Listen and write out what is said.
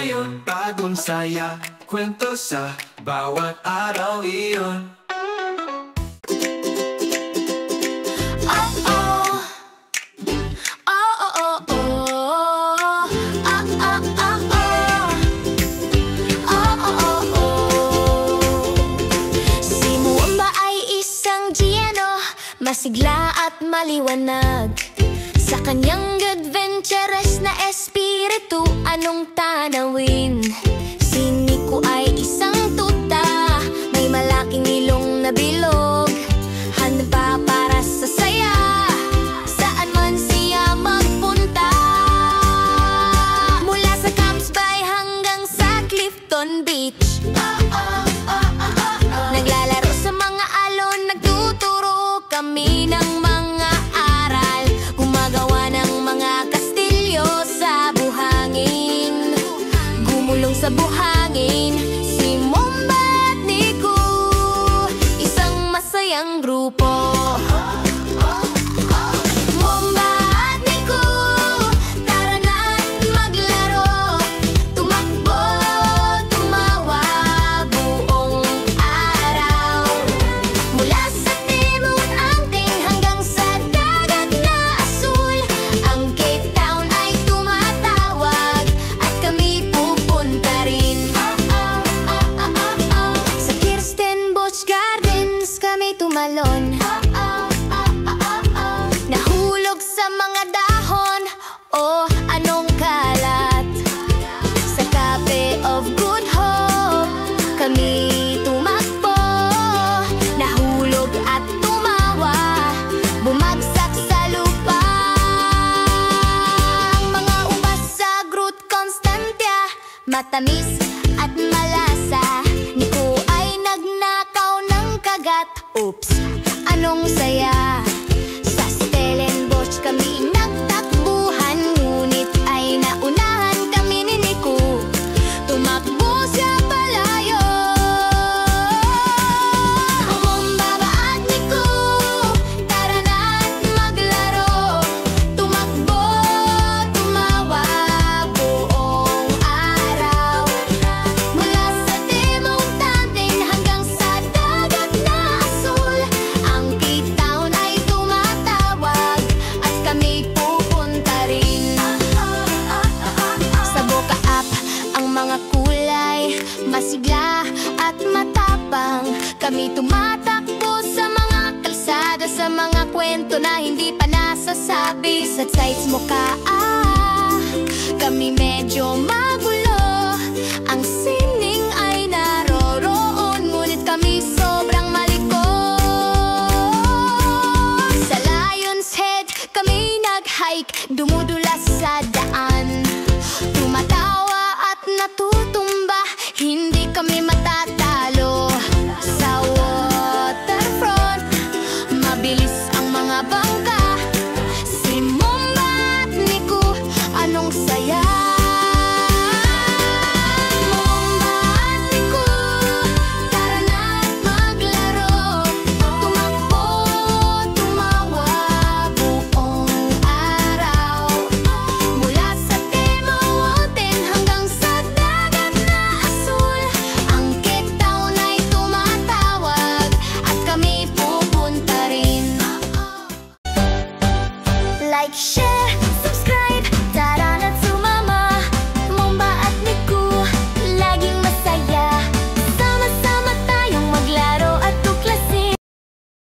ngayon, bagong saya, kwento sa bawat araw iyon. Masigla at maliwanag sa kanyang adventurous na espiritu. Anong tanawin? Si Nico ay isang tuta, may malaking ilong na bilog, handa para sa saya, saan man siya magpunta. Mula sa Camps Bay hanggang sa Clifton Beach, naglalaro sa mga alon, nagtuturo kami ng mga aral, gumagawa ng mga kastilyo sa buhangin, gumulong sa buhangin. Si Momba at Nico, isang masayang grupo. Momba at Nico, tara na't maglaro, tumakbo, tumawa buong araw. Mula sa timog angking hanggang sa dagat na asul, ang Cape Town ay tumatawag at kami pupunta rin. Sa Kirsten Busch Gardens kami tumalon, nahulog sa mga dahon o anong kalat. Sa Cafe of Good Hope kami tumakbo, nahulog at tumawa, bumagsak sa lupa. Ang mga ubas sa Groot Constantia, matamis at malasa. Nico ay nagnakaw ng kagat, oops, anong saya. Sa Stellenbosch kami nagtakbuhan, ngunit ay naunahan kami ni Nico, tumakbo siya palayo. Momba at Nico, tara na't maglaro, tumakbo, tumawa buong araw. Mula sa timog natin hanggang sa dagat na asul, ang Cape Town ay tumatawag at kami pupunta rin. Sa Boca Up ang mga kulay, masigla at matapang, kami tumatakbo sa mga kalsada, sa mga kwento na hindi pa nasasabi. Sa sites mo kami medyo magulo, ang sining ay naroroon, ngunit kami sobrang maliko. Sa Lion's Head kami nag-hike, dumudulo